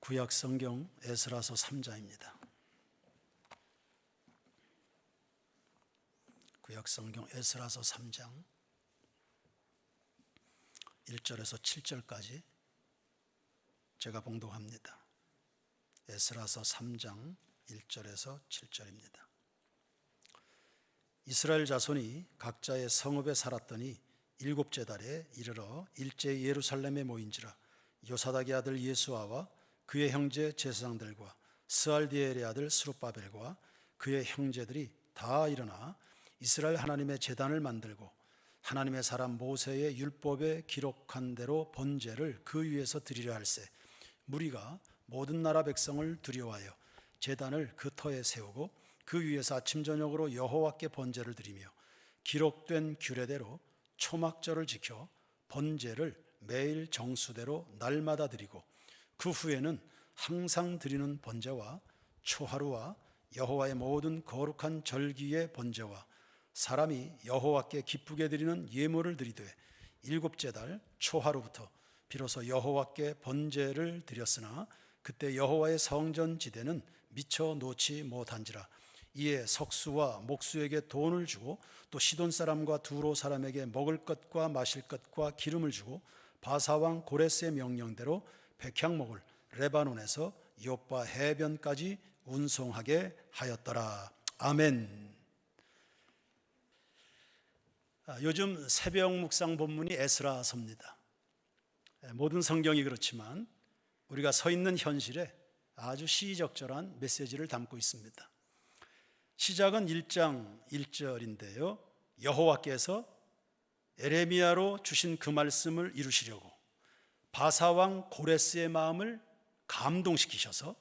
구약 성경 에스라서 3장입니다. 구약 성경 에스라서 3장 1절에서 7절까지 제가 봉독합니다. 에스라서 3장 1절에서 7절입니다. 이스라엘 자손이 각자의 성읍에 살았더니 일곱째 달에 이르러 일제 예루살렘에 모인지라. 요사닥의 아들 예수아와 그의 형제 제사장들과 스알디엘의 아들 스룹바벨과 그의 형제들이 다 일어나 이스라엘 하나님의 제단을 만들고 하나님의 사람 모세의 율법에 기록한 대로 번제를 그 위에서 드리려 할세. 무리가 모든 나라 백성을 두려워하여 제단을 그 터에 세우고 그 위에서 아침 저녁으로 여호와께 번제를 드리며 기록된 규례대로 초막절을 지켜 번제를 매일 정수대로 날마다 드리고 그 후에는 항상 드리는 번제와 초하루와 여호와의 모든 거룩한 절기의 번제와 사람이 여호와께 기쁘게 드리는 예물을 드리되 일곱째 달 초하루부터 비로소 여호와께 번제를 드렸으나 그때 여호와의 성전 지대는 미쳐 놓지 못한지라. 이에 석수와 목수에게 돈을 주고 또 시돈 사람과 두로 사람에게 먹을 것과 마실 것과 기름을 주고 바사왕 고레스의 명령대로 백향목을 레바논에서 요빠 해변까지 운송하게 하였더라. 아멘. 요즘 새벽 묵상 본문이 에스라서입니다. 모든 성경이 그렇지만 우리가 서 있는 현실에 아주 시의적절한 메시지를 담고 있습니다. 시작은 1장 1절인데요 여호와께서 에레미야로 주신 그 말씀을 이루시려고 바사왕 고레스의 마음을 감동시키셔서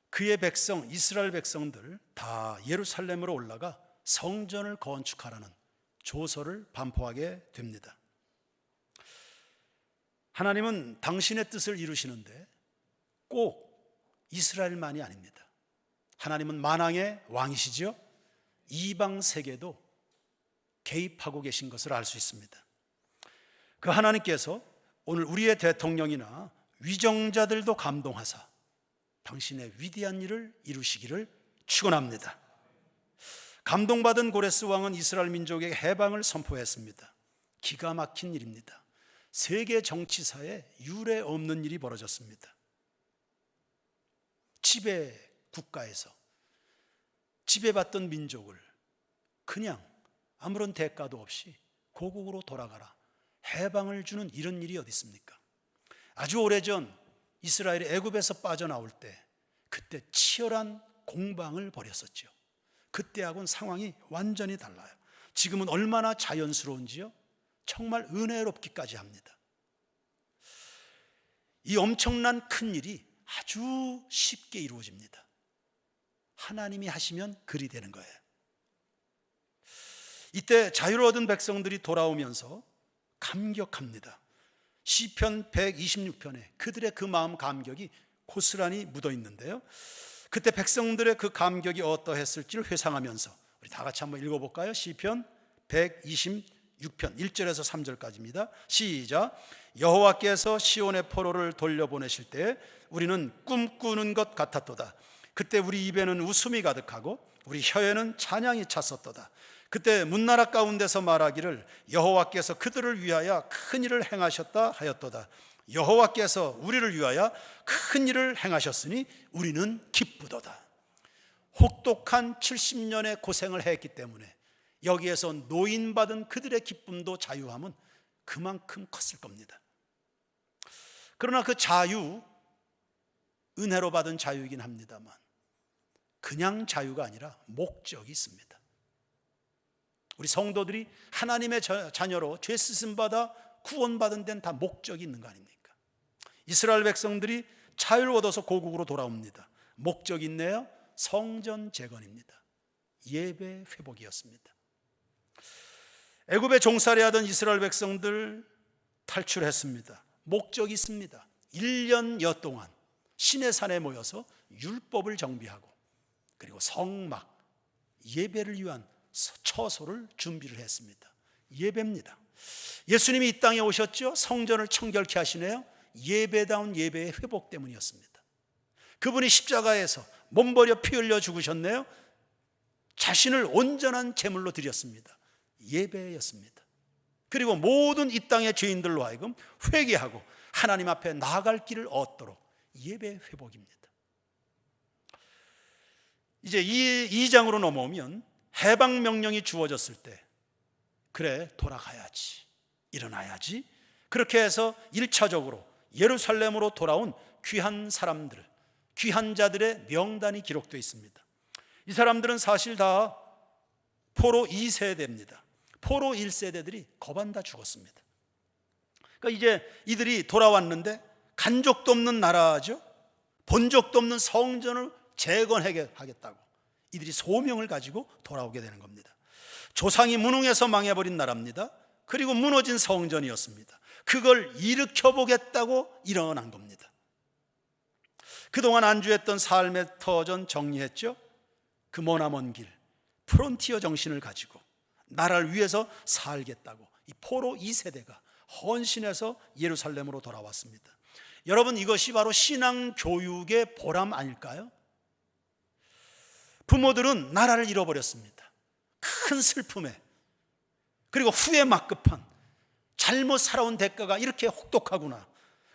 그의 백성 이스라엘 백성들 다 예루살렘으로 올라가 성전을 건축하라는 조서를 반포하게 됩니다. 하나님은 당신의 뜻을 이루시는데 꼭 이스라엘만이 아닙니다. 하나님은 만왕의 왕이시죠. 이방 세계도 개입하고 계신 것을 알 수 있습니다. 그 하나님께서 오늘 우리의 대통령이나 위정자들도 감동하사 당신의 위대한 일을 이루시기를 축원합니다. 감동받은 고레스 왕은 이스라엘 민족에게 해방을 선포했습니다. 기가 막힌 일입니다. 세계 정치사에 유례 없는 일이 벌어졌습니다. 지배 국가에서 지배받던 민족을 그냥 아무런 대가도 없이 고국으로 돌아가라 해방을 주는 이런 일이 어디 있습니까? 아주 오래전 이스라엘이 애굽에서 빠져나올 때 그때 치열한 공방을 벌였었죠. 그때하고는 상황이 완전히 달라요. 지금은 얼마나 자연스러운지요 정말 은혜롭기까지 합니다. 이 엄청난 큰 일이 아주 쉽게 이루어집니다. 하나님이 하시면 그리 되는 거예요. 이때 자유를 얻은 백성들이 돌아오면서 감격합니다. 시편 126편에 그들의 그 마음 감격이 고스란히 묻어 있는데요 그때 백성들의 그 감격이 어떠했을지를 회상하면서 우리 다 같이 한번 읽어볼까요? 시편 126편 1절에서 3절까지입니다. 시작. 여호와께서 시온의 포로를 돌려보내실 때 우리는 꿈꾸는 것 같았도다. 그때 우리 입에는 웃음이 가득하고 우리 혀에는 찬양이 찼었도다. 그때 문나라 가운데서 말하기를 여호와께서 그들을 위하여 큰 일을 행하셨다 하였도다. 여호와께서 우리를 위하여 큰 일을 행하셨으니 우리는 기쁘도다. 혹독한 70년의 고생을 했기 때문에 여기에서 노인받은 그들의 기쁨도 자유함은 그만큼 컸을 겁니다. 그러나 그 자유, 은혜로 받은 자유이긴 합니다만 그냥 자유가 아니라 목적이 있습니다. 우리 성도들이 하나님의 자녀로 죄 쓰심 받아 구원받은 데는 다 목적이 있는 거 아닙니까? 이스라엘 백성들이 자유를 얻어서 고국으로 돌아옵니다. 목적이 있네요. 성전 재건입니다. 예배 회복이었습니다. 애굽에 종살이하던 이스라엘 백성들 탈출했습니다. 목적이 있습니다. 1년여 동안 시내산에 모여서 율법을 정비하고 그리고 성막, 예배를 위한 처소를 준비를 했습니다. 예배입니다. 예수님이 이 땅에 오셨죠. 성전을 청결케 하시네요. 예배다운 예배의 회복 때문이었습니다. 그분이 십자가에서 몸버려 피 흘려 죽으셨네요. 자신을 온전한 제물로 드렸습니다. 예배였습니다. 그리고 모든 이 땅의 죄인들로 하여금 회개하고 하나님 앞에 나아갈 길을 얻도록 예배 회복입니다. 이제 2장으로 넘어오면 해방 명령이 주어졌을 때, 그래 돌아가야지, 일어나야지, 그렇게 해서 1차적으로 예루살렘으로 돌아온 귀한 사람들, 귀한 자들의 명단이 기록되어 있습니다. 이 사람들은 사실 다 포로 2세대입니다. 포로 1세대들이 거반 다 죽었습니다. 그러니까 이제 이들이 돌아왔는데 간 적도 없는 나라죠. 본 적도 없는 성전을 재건하겠다고 이들이 소명을 가지고 돌아오게 되는 겁니다. 조상이 무능해서 망해버린 나라입니다. 그리고 무너진 성전이었습니다. 그걸 일으켜보겠다고 일어난 겁니다. 그동안 안주했던 삶의 터전 정리했죠. 그 머나먼 길, 프론티어 정신을 가지고 나라를 위해서 살겠다고 이 포로 2세대가 헌신해서 예루살렘으로 돌아왔습니다. 여러분, 이것이 바로 신앙교육의 보람 아닐까요? 부모들은 나라를 잃어버렸습니다. 큰 슬픔에, 그리고 후회 막급한, 잘못 살아온 대가가 이렇게 혹독하구나,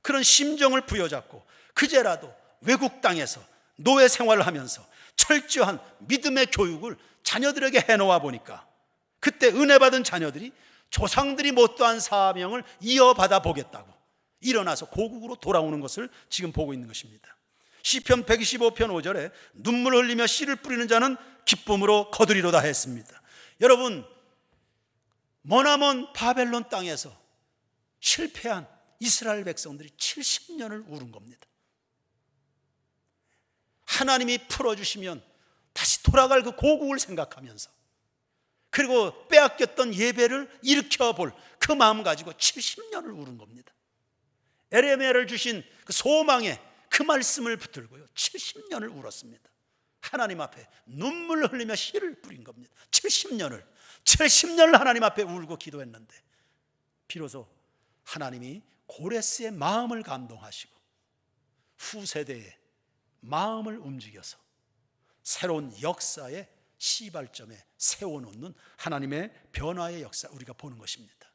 그런 심정을 부여잡고 그제라도 외국 땅에서 노예 생활을 하면서 철저한 믿음의 교육을 자녀들에게 해놓아 보니까 그때 은혜 받은 자녀들이 조상들이 못다한 사명을 이어받아 보겠다고 일어나서 고국으로 돌아오는 것을 지금 보고 있는 것입니다. 시편 125편 5절에 눈물 흘리며 씨를 뿌리는 자는 기쁨으로 거두리로다 했습니다. 여러분, 머나먼 바벨론 땅에서 실패한 이스라엘 백성들이 70년을 울은 겁니다. 하나님이 풀어주시면 다시 돌아갈 그 고국을 생각하면서, 그리고 빼앗겼던 예배를 일으켜볼 그 마음 가지고 70년을 울은 겁니다. 에레미야를 주신 그 소망의 그 말씀을 붙들고요 70년을 울었습니다. 하나님 앞에 눈물을 흘리며 씨를 뿌린 겁니다. 70년을 하나님 앞에 울고 기도했는데 비로소 하나님이 고레스의 마음을 감동하시고 후세대의 마음을 움직여서 새로운 역사의 시발점에 세워놓는 하나님의 변화의 역사, 우리가 보는 것입니다.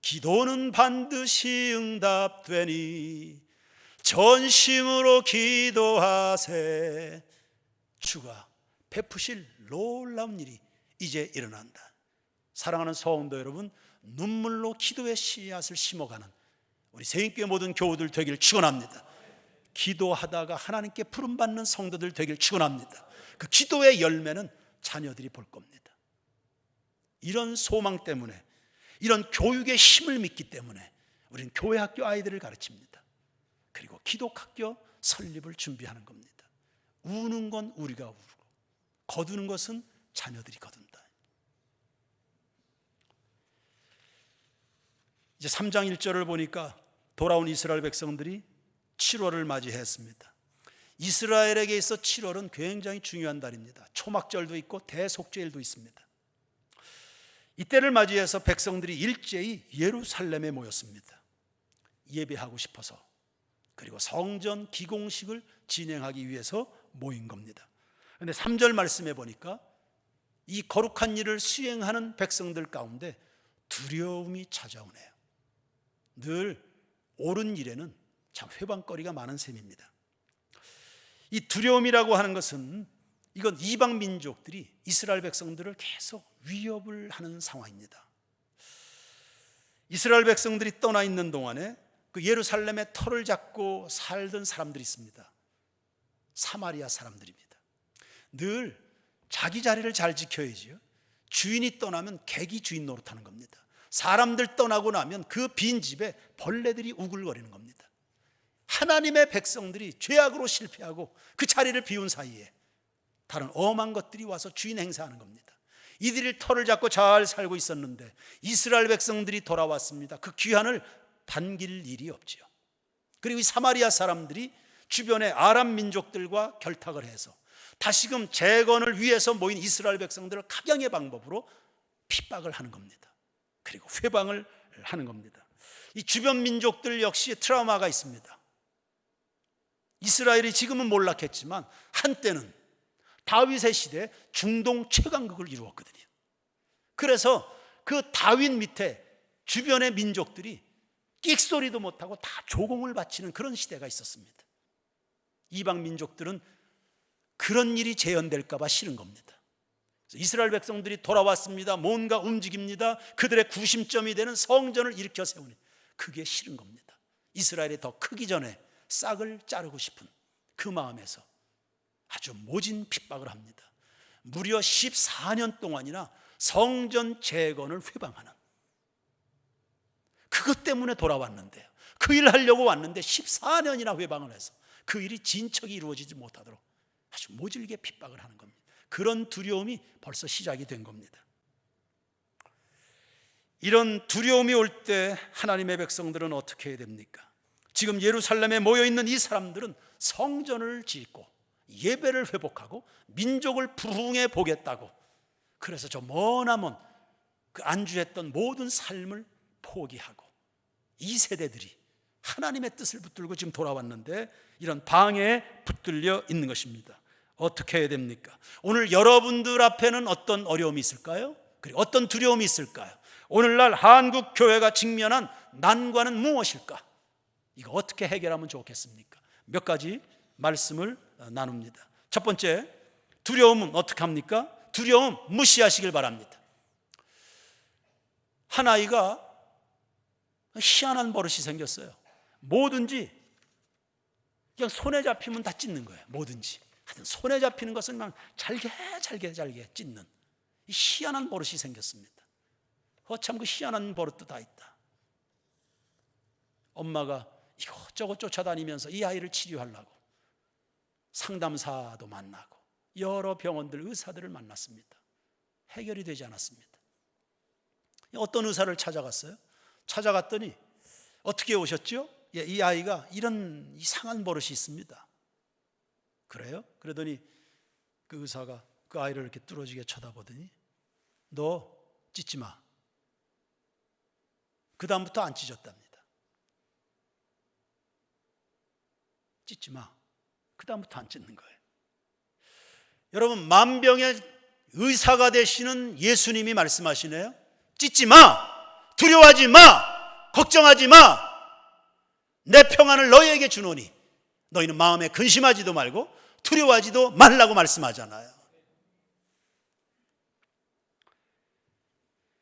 기도는 반드시 응답되니 전심으로 기도하세. 주가 베푸실 놀라운 일이 이제 일어난다. 사랑하는 성도 여러분, 눈물로 기도의 씨앗을 심어가는 우리 새인교회 모든 교우들 되길 축원합니다. 기도하다가 하나님께 부름받는 성도들 되길 축원합니다. 그 기도의 열매는 자녀들이 볼 겁니다. 이런 소망 때문에, 이런 교육의 힘을 믿기 때문에 우리는 교회 학교 아이들을 가르칩니다. 그리고 기독학교 설립을 준비하는 겁니다. 우는 건 우리가 우고 거두는 것은 자녀들이 거둔다. 이제 3장 1절을 보니까 돌아온 이스라엘 백성들이 7월을 맞이했습니다. 이스라엘에게 있어 7월은 굉장히 중요한 달입니다. 초막절도 있고 대속죄일도 있습니다. 이때를 맞이해서 백성들이 일제히 예루살렘에 모였습니다. 예배하고 싶어서, 그리고 성전 기공식을 진행하기 위해서 모인 겁니다. 그런데 3절 말씀해 보니까 이 거룩한 일을 수행하는 백성들 가운데 두려움이 찾아오네요. 늘 옳은 일에는 참 회방거리가 많은 셈입니다. 이 두려움이라고 하는 것은, 이건 이방 민족들이 이스라엘 백성들을 계속 위협을 하는 상황입니다. 이스라엘 백성들이 떠나 있는 동안에 그 예루살렘의 터를 잡고 살던 사람들이 있습니다. 사마리아 사람들입니다. 늘 자기 자리를 잘 지켜야지요. 주인이 떠나면 객이 주인 노릇하는 겁니다. 사람들 떠나고 나면 그 빈집에 벌레들이 우글거리는 겁니다. 하나님의 백성들이 죄악으로 실패하고 그 자리를 비운 사이에 다른 엄한 것들이 와서 주인 행사하는 겁니다. 이들이 터를 잡고 잘 살고 있었는데 이스라엘 백성들이 돌아왔습니다. 그 귀환을 반길 일이 없지요. 그리고 이 사마리아 사람들이 주변의 아람 민족들과 결탁을 해서 다시금 재건을 위해서 모인 이스라엘 백성들을 각양의 방법으로 핍박을 하는 겁니다. 그리고 회방을 하는 겁니다. 이 주변 민족들 역시 트라우마가 있습니다. 이스라엘이 지금은 몰락했지만 한때는 다윗의 시대에 중동 최강국을 이루었거든요. 그래서 그 다윗 밑에 주변의 민족들이 끽소리도 못하고 다 조공을 바치는 그런 시대가 있었습니다. 이방 민족들은 그런 일이 재현될까 봐 싫은 겁니다. 이스라엘 백성들이 돌아왔습니다. 뭔가 움직입니다. 그들의 구심점이 되는 성전을 일으켜 세우니 그게 싫은 겁니다. 이스라엘이 더 크기 전에 싹을 자르고 싶은 그 마음에서 아주 모진 핍박을 합니다. 무려 14년 동안이나 성전 재건을 회방하는, 그것 때문에 돌아왔는데요, 그 일 하려고 왔는데 14년이나 회방을 해서 그 일이 진척이 이루어지지 못하도록 아주 모질게 핍박을 하는 겁니다. 그런 두려움이 벌써 시작이 된 겁니다. 이런 두려움이 올 때 하나님의 백성들은 어떻게 해야 됩니까? 지금 예루살렘에 모여있는 이 사람들은 성전을 짓고 예배를 회복하고 민족을 부흥해 보겠다고, 그래서 저 머나먼 그 안주했던 모든 삶을 포기하고 이 세대들이 하나님의 뜻을 붙들고 지금 돌아왔는데 이런 방해에 붙들려 있는 것입니다. 어떻게 해야 됩니까? 오늘 여러분들 앞에는 어떤 어려움이 있을까요? 그리고 어떤 두려움이 있을까요? 오늘날 한국 교회가 직면한 난관은 무엇일까? 이거 어떻게 해결하면 좋겠습니까? 몇 가지 말씀을 나눕니다. 첫 번째, 두려움은 어떻게 합니까? 두려움 무시하시길 바랍니다. 한 아이가 희한한 버릇이 생겼어요. 뭐든지 그냥 손에 잡히면 다 찢는 거예요. 뭐든지 하여튼 손에 잡히는 것은 막 잘게 찢는 희한한 버릇이 생겼습니다. 참 그 희한한 버릇도 다 있다. 엄마가 이것저것 쫓아다니면서 이 아이를 치료하려고 상담사도 만나고 여러 병원들, 의사들을 만났습니다. 해결이 되지 않았습니다. 어떤 의사를 찾아갔어요. 찾아갔더니 어떻게 오셨죠? 이 아이가 이런 이상한 버릇이 있습니다. 그래요? 그러더니 그 의사가 그 아이를 이렇게 뚫어지게 쳐다보더니 너 찢지 마. 그 다음부터 안 찢었답니다. 찢지 마. 그 다음부터 안 찢는 거예요. 여러분, 만병의 의사가 되시는 예수님이 말씀하시네요. 찢지 마. 두려워하지 마. 걱정하지 마. 내 평안을 너희에게 주노니 너희는 마음에 근심하지도 말고 두려워하지도 말라고 말씀하잖아요.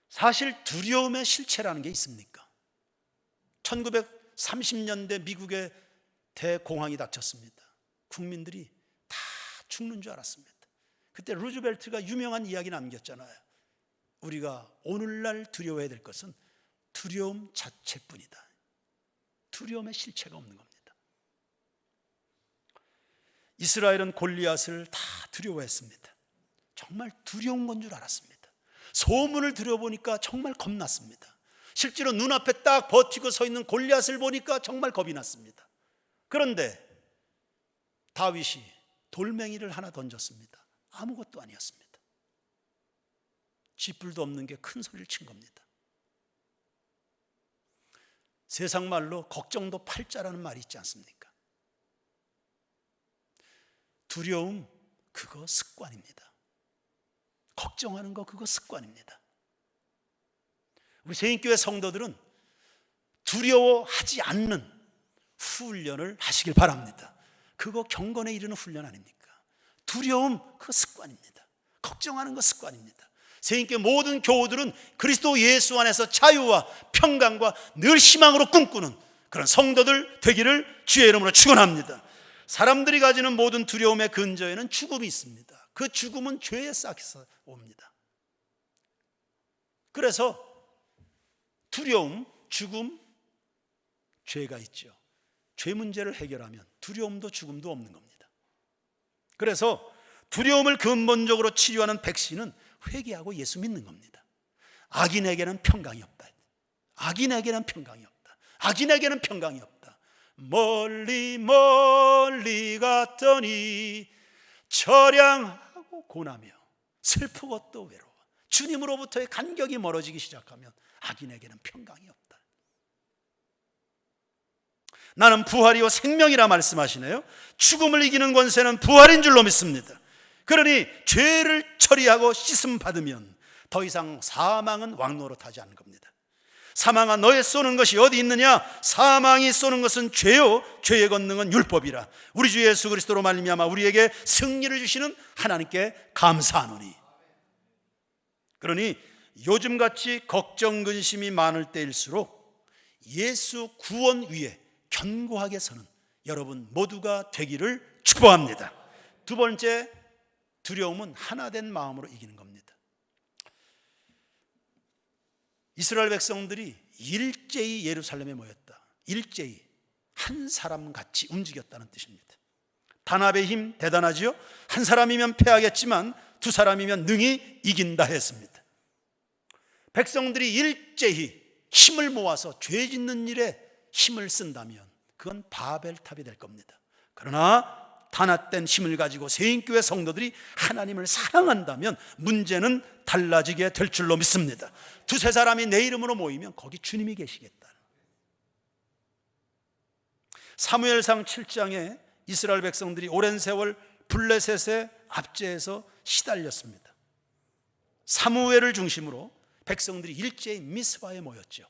사실 두려움의 실체라는 게 있습니까? 1930년대 미국의 대공황이 닥쳤습니다. 국민들이 다 죽는 줄 알았습니다. 그때 루즈벨트가 유명한 이야기 남겼잖아요. 우리가 오늘날 두려워해야 될 것은 두려움 자체뿐이다. 두려움의 실체가 없는 겁니다. 이스라엘은 골리앗을 다 두려워했습니다. 정말 두려운 건 줄 알았습니다. 소문을 들어보니까 정말 겁났습니다. 실제로 눈앞에 딱 버티고 서 있는 골리앗을 보니까 정말 겁이 났습니다. 그런데 다윗이 돌멩이를 하나 던졌습니다. 아무것도 아니었습니다. 쥐뿔도 없는 게 큰 소리를 친 겁니다. 세상 말로 걱정도 팔자라는 말이 있지 않습니까? 두려움, 그거 습관입니다. 걱정하는 거, 그거 습관입니다. 우리 세인교회 성도들은 두려워하지 않는 훈련을 하시길 바랍니다. 그거 경건에 이르는 훈련 아닙니까? 두려움, 그거 습관입니다. 걱정하는 거 습관입니다. 세인교회 모든 교우들은 그리스도 예수 안에서 자유와 평강과 늘 희망으로 꿈꾸는 그런 성도들 되기를 주의 이름으로 축원합니다. 사람들이 가지는 모든 두려움의 근저에는 죽음이 있습니다. 그 죽음은 죄의 싹에서 옵니다. 그래서 두려움, 죽음, 죄가 있죠. 죄 문제를 해결하면 두려움도 죽음도 없는 겁니다. 그래서 두려움을 근본적으로 치료하는 백신은 회개하고 예수 믿는 겁니다. 악인에게는 평강이 없다. 악인에게는 평강이 없다. 악인에게는 평강이 없다. 멀리 멀리 갔더니 처량하고 고나며 슬프고 또 외로워. 주님으로부터의 간격이 멀어지기 시작하면 악인에게는 평강이 없다. 나는 부활이요 생명이라 말씀하시네요. 죽음을 이기는 권세는 부활인 줄로 믿습니다. 그러니 죄를 처리하고 씻음 받으면 더 이상 사망은 왕노릇하지 않는 겁니다. 사망아 너의 쏘는 것이 어디 있느냐? 사망이 쏘는 것은 죄요 죄의 권능은 율법이라. 우리 주 예수 그리스도로 말미암아 우리에게 승리를 주시는 하나님께 감사하노니. 그러니 요즘같이 걱정 근심이 많을 때일수록 예수 구원 위에 견고하게 서는 여러분 모두가 되기를 축복합니다. 두 번째, 두려움은 하나된 마음으로 이기는 겁니다. 이스라엘 백성들이 일제히 예루살렘에 모였다. 일제히 한 사람 같이 움직였다는 뜻입니다. 단합의 힘 대단하지요? 한 사람이면 패하겠지만 두 사람이면 능히 이긴다 했습니다. 백성들이 일제히 힘을 모아서 죄 짓는 일에 힘을 쓴다면 그건 바벨탑이 될 겁니다. 그러나 단합된 힘을 가지고 세인교회 성도들이 하나님을 사랑한다면 문제는 달라지게 될 줄로 믿습니다. 두세 사람이 내 이름으로 모이면 거기 주님이 계시겠다. 사무엘상 7장에 이스라엘 백성들이 오랜 세월 블레셋의 압제에서 시달렸습니다. 사무엘을 중심으로 백성들이 일제히 미스바에 모였죠.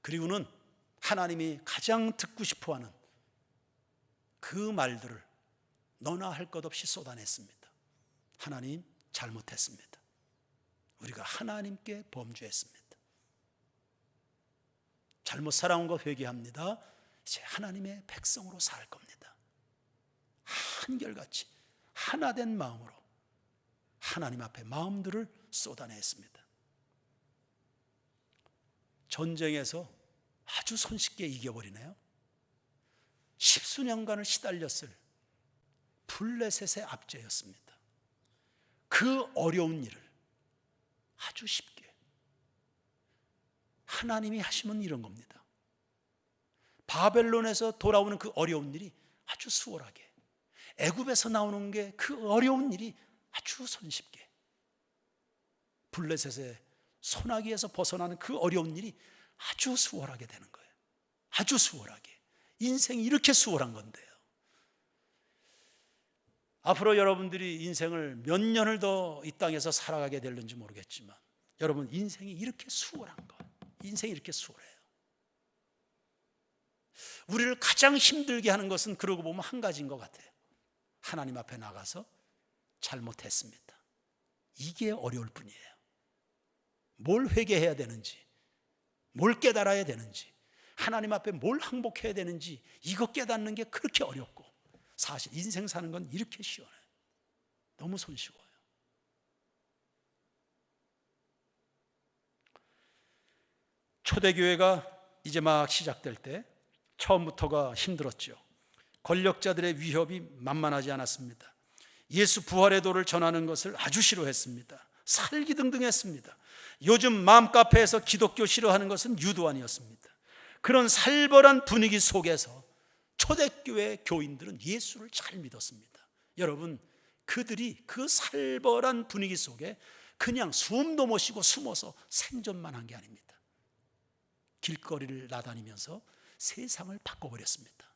그리고는 하나님이 가장 듣고 싶어하는 그 말들을 너나 할 것 없이 쏟아냈습니다. 하나님 잘못했습니다. 우리가 하나님께 범죄했습니다. 잘못 살아온 거 회개합니다. 이제 하나님의 백성으로 살 겁니다. 한결같이 하나된 마음으로 하나님 앞에 마음들을 쏟아냈습니다. 전쟁에서 아주 손쉽게 이겨버리네요. 십수년간을 시달렸을 블레셋의 압제였습니다. 그 어려운 일을 아주 쉽게 하나님이 하시면 이런 겁니다. 바벨론에서 돌아오는 그 어려운 일이 아주 수월하게, 애굽에서 나오는 게 그 어려운 일이 아주 손쉽게, 블레셋의 소나기에서 벗어나는 그 어려운 일이 아주 수월하게 되는 거예요. 아주 수월하게. 인생이 이렇게 수월한 건데요. 앞으로 여러분들이 인생을 몇 년을 더 이 땅에서 살아가게 될는지 모르겠지만 여러분 인생이 이렇게 수월한 거, 인생이 이렇게 수월해요. 우리를 가장 힘들게 하는 것은 그러고 보면 한 가지인 것 같아요. 하나님 앞에 나가서 잘못했습니다. 이게 어려울 뿐이에요. 뭘 회개해야 되는지, 뭘 깨달아야 되는지, 하나님 앞에 뭘 항복해야 되는지 이거 깨닫는 게 그렇게 어렵고, 사실 인생 사는 건 이렇게 쉬워요. 너무 손쉬워요. 초대교회가 이제 막 시작될 때 처음부터가 힘들었죠. 권력자들의 위협이 만만하지 않았습니다. 예수 부활의 도를 전하는 것을 아주 싫어했습니다. 살기등등했습니다. 요즘 맘카페에서 기독교 싫어하는 것은 유도 아니었습니다. 그런 살벌한 분위기 속에서 초대교회 교인들은 예수를 잘 믿었습니다. 여러분, 그들이 그 살벌한 분위기 속에 그냥 숨도 못 쉬고 숨어서 생존만 한 게 아닙니다. 길거리를 나다니면서 세상을 바꿔버렸습니다.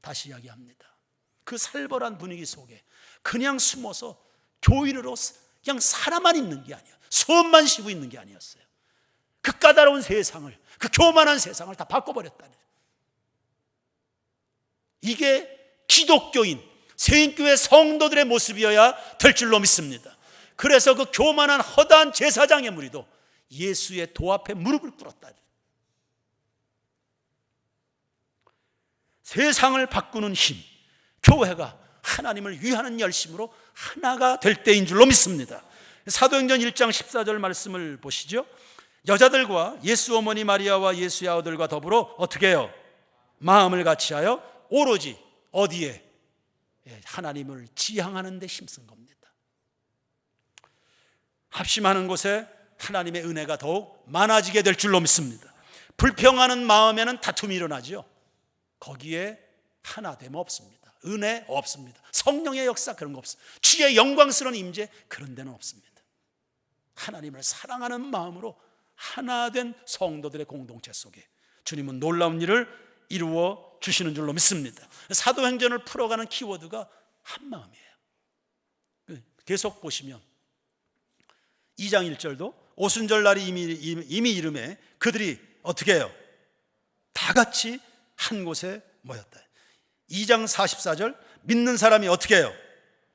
다시 이야기합니다. 그 살벌한 분위기 속에 그냥 숨어서 교인으로 그냥 살아만 있는 게 아니야, 숨만 쉬고 있는 게 아니었어요. 그 까다로운 세상을, 그 교만한 세상을 다 바꿔버렸다는, 이게 기독교인 세인교회 성도들의 모습이어야 될 줄로 믿습니다. 그래서 그 교만한 허다한 제사장의 무리도 예수의 도 앞에 무릎을 꿇었다. 세상을 바꾸는 힘, 교회가 하나님을 위하는 열심으로 하나가 될 때인 줄로 믿습니다. 사도행전 1장 14절 말씀을 보시죠. 여자들과 예수 어머니 마리아와 예수의 아들과 더불어 어떻게 해요? 마음을 같이하여 오로지 어디에? 하나님을 지향하는 데 힘쓴 겁니다. 합심하는 곳에 하나님의 은혜가 더욱 많아지게 될 줄로 믿습니다. 불평하는 마음에는 다툼이 일어나죠. 거기에 하나됨 없습니다. 은혜 없습니다. 성령의 역사 그런 거 없습니다. 주의 영광스러운 임재 그런 데는 없습니다. 하나님을 사랑하는 마음으로 하나된 성도들의 공동체 속에 주님은 놀라운 일을 이루어 주시는 줄로 믿습니다. 사도행전을 풀어가는 키워드가 한마음이에요. 계속 보시면 2장 1절도 오순절 날이 이미 이름에 그들이 어떻게 해요? 다 같이 한 곳에 모였다. 2장 44절 믿는 사람이 어떻게 해요?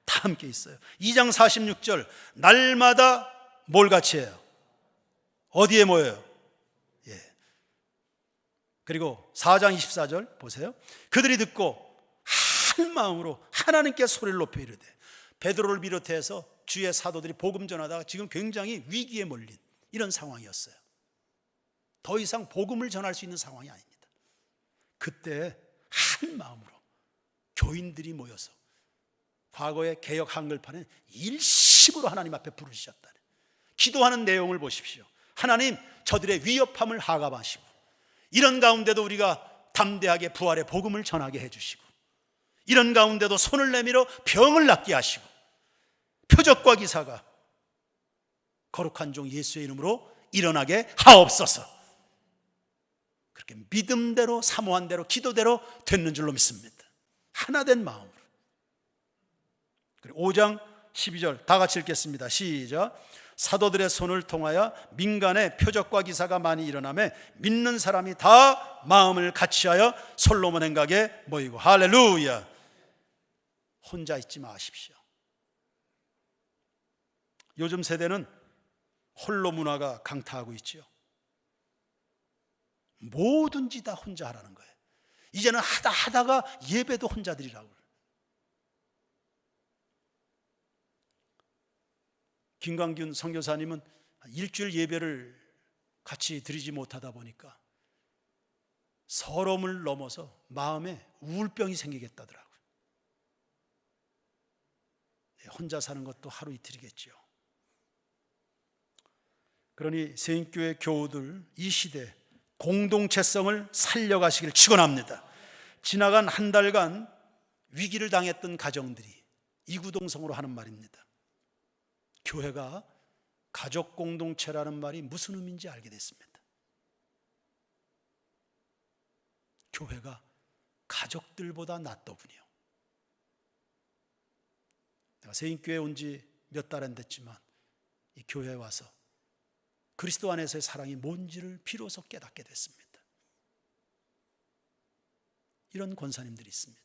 다 함께 있어요. 2장 46절 날마다 뭘 같이 해요? 어디에 모여요? 예. 그리고 4장 24절 보세요. 그들이 듣고 한 마음으로 하나님께 소리를 높여 이르되. 베드로를 비롯해서 주의 사도들이 복음 전하다가 지금 굉장히 위기에 몰린 이런 상황이었어요. 더 이상 복음을 전할 수 있는 상황이 아닙니다. 그때 한 마음으로 교인들이 모여서 과거의 개역 한글판에 일심으로 하나님 앞에 부르셨다. 기도하는 내용을 보십시오. 하나님, 저들의 위협함을 하감하시고 이런 가운데도 우리가 담대하게 부활의 복음을 전하게 해주시고 이런 가운데도 손을 내밀어 병을 낫게 하시고 표적과 기사가 거룩한 종 예수의 이름으로 일어나게 하옵소서. 그렇게 믿음대로 사모한 대로 기도대로 됐는 줄로 믿습니다. 하나된 마음으로. 그리고 5장 12절 다 같이 읽겠습니다. 시작. 사도들의 손을 통하여 민간에 표적과 기사가 많이 일어나며 믿는 사람이 다 마음을 같이하여 솔로몬 행각에 모이고. 할렐루야. 혼자 있지 마십시오. 요즘 세대는 홀로 문화가 강타하고 있죠. 뭐든지 다 혼자 하라는 거예요. 이제는 하다가 예배도 혼자 드리라고. 김광균 선교사님은 일주일 예배를 같이 드리지 못하다 보니까 서러움을 넘어서 마음에 우울병이 생기겠다더라고요. 혼자 사는 것도 하루 이틀이겠죠. 그러니 세인교회 교우들 이 시대 공동체성을 살려가시길 축원합니다. 지나간 한 달간 위기를 당했던 가정들이 이구동성으로 하는 말입니다. 교회가 가족 공동체라는 말이 무슨 의미인지 알게 됐습니다. 교회가 가족들보다 낫더군요. 내가 세인교회에 온 지 몇 달 안 됐지만 이 교회에 와서 그리스도 안에서의 사랑이 뭔지를 비로소 깨닫게 됐습니다. 이런 권사님들이 있습니다.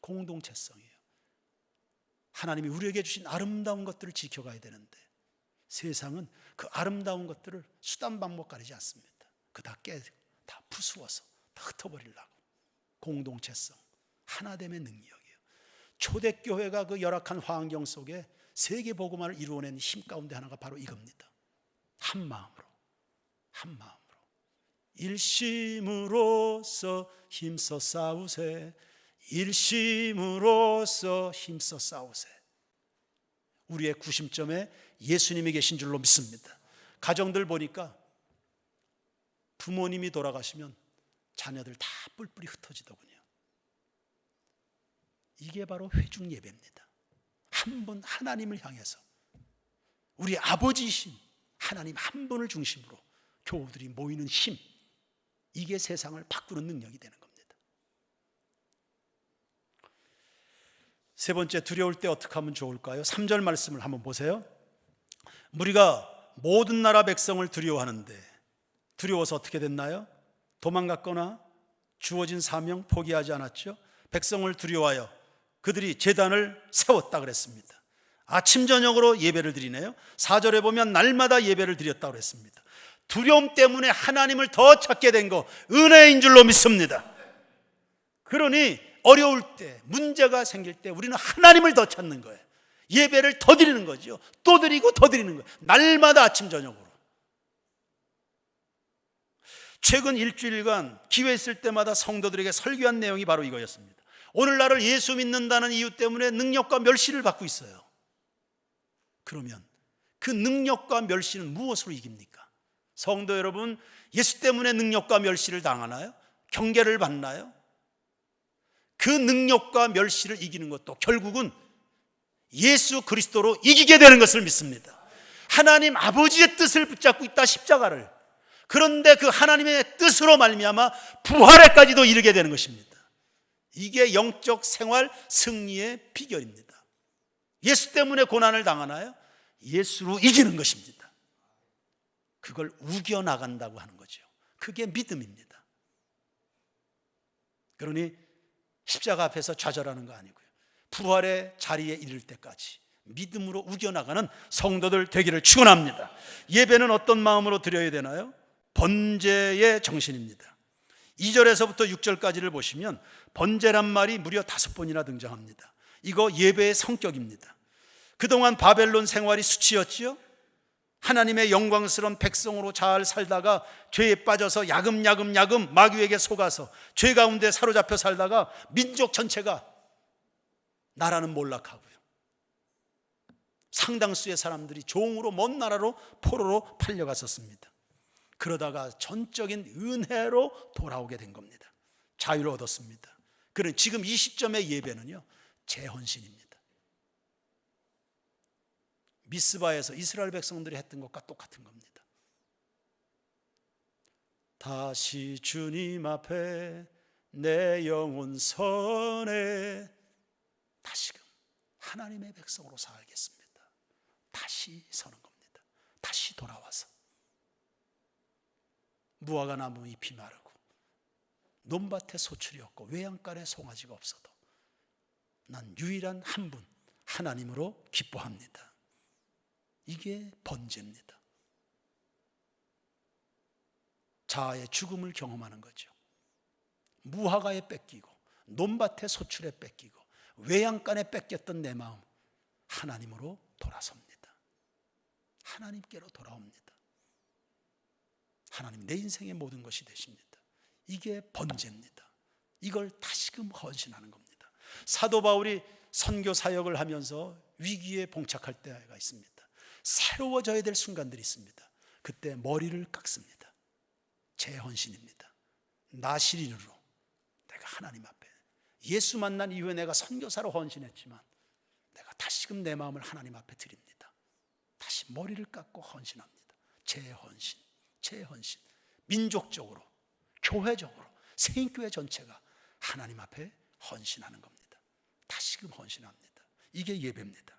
공동체성이에요. 하나님이 우리에게 주신 아름다운 것들을 지켜가야 되는데 세상은 그 아름다운 것들을 수단 방법 가리지 않습니다. 다 부수어서 다 흩어버리려고. 공동체성, 하나됨의 능력이에요. 초대교회가 그 열악한 환경 속에 세계 복음화를 이루어낸 힘 가운데 하나가 바로 이겁니다. 한 마음으로 일심으로써 힘써 싸우세. 일심으로써 힘써 싸우세. 우리의 구심점에 예수님이 계신 줄로 믿습니다. 가정들 보니까 부모님이 돌아가시면 자녀들 다 뿔뿔이 흩어지더군요. 이게 바로 회중 예배입니다. 한 분 하나님을 향해서 우리 아버지이신 하나님 한 분을 중심으로 교우들이 모이는 힘, 이게 세상을 바꾸는 능력이 되는 겁니다. 세 번째, 두려울 때 어떻게 하면 좋을까요? 3절 말씀을 한번 보세요. 우리가 모든 나라 백성을 두려워하는데 두려워서 어떻게 됐나요? 도망갔거나 주어진 사명 포기하지 않았죠. 백성을 두려워하여 그들이 제단을 세웠다 그랬습니다. 아침 저녁으로 예배를 드리네요. 4절에 보면 날마다 예배를 드렸다고 그랬습니다. 두려움 때문에 하나님을 더 찾게 된 거 은혜인 줄로 믿습니다. 그러니 어려울 때, 문제가 생길 때 우리는 하나님을 더 찾는 거예요. 예배를 더 드리는 거죠. 또 드리고 더 드리는 거예요. 날마다 아침 저녁으로. 최근 일주일간 기회 있을 때마다 성도들에게 설교한 내용이 바로 이거였습니다. 오늘날을 예수 믿는다는 이유 때문에 능력과 멸시를 받고 있어요. 그러면 그 능력과 멸시는 무엇으로 이깁니까? 성도 여러분, 예수 때문에 능력과 멸시를 당하나요? 경계를 받나요? 그 능력과 멸시를 이기는 것도 결국은 예수 그리스도로 이기게 되는 것을 믿습니다. 하나님 아버지의 뜻을 붙잡고 있다, 십자가를. 그런데 그 하나님의 뜻으로 말미암아 부활에까지도 이르게 되는 것입니다. 이게 영적 생활 승리의 비결입니다. 예수 때문에 고난을 당하나요? 예수로 이기는 것입니다. 그걸 우겨나간다고 하는 거죠. 그게 믿음입니다. 그러니 십자가 앞에서 좌절하는 거 아니고요, 부활의 자리에 이를 때까지 믿음으로 우겨나가는 성도들 되기를 축원합니다. 예배는 어떤 마음으로 드려야 되나요? 번제의 정신입니다. 2절에서부터 6절까지를 보시면 번제란 말이 무려 5번이나 등장합니다. 이거 예배의 성격입니다. 그동안 바벨론 생활이 수치였지요. 하나님의 영광스러운 백성으로 잘 살다가 죄에 빠져서 야금야금 마귀에게 속아서 죄 가운데 사로잡혀 살다가 민족 전체가 나라는 몰락하고요, 상당수의 사람들이 종으로 먼 나라로 포로로 팔려갔었습니다. 그러다가 전적인 은혜로 돌아오게 된 겁니다. 자유를 얻었습니다. 그런 지금 이 시점의 예배는요, 재헌신입니다. 미스바에서 이스라엘 백성들이 했던 것과 똑같은 겁니다. 다시 주님 앞에 내 영혼 선에 다시금 하나님의 백성으로 살겠습니다. 다시 서는 겁니다. 다시 돌아와서 무화과 나무 잎이 마르고 논밭에 소출이 없고 외양간에 송아지가 없어도 난 유일한 한 분 하나님으로 기뻐합니다. 이게 번제입니다. 자아의 죽음을 경험하는 거죠. 무화과에 뺏기고 논밭의 소출에 뺏기고 외양간에 뺏겼던 내 마음 하나님으로 돌아섭니다. 하나님께로 돌아옵니다. 하나님 내 인생의 모든 것이 되십니다. 이게 번제입니다. 이걸 다시금 헌신하는 겁니다. 사도 바울이 선교 사역을 하면서 위기에 봉착할 때가 있습니다. 새로워져야 될 순간들이 있습니다. 그때 머리를 깎습니다. 재헌신입니다. 나시린으로 내가 하나님 앞에 예수 만난 이후에 내가 선교사로 헌신했지만 내가 다시금 내 마음을 하나님 앞에 드립니다. 다시 머리를 깎고 헌신합니다. 재헌신, 재헌신. 민족적으로, 교회적으로, 세인교회 전체가 하나님 앞에 헌신하는 겁니다. 다시금 헌신합니다. 이게 예배입니다.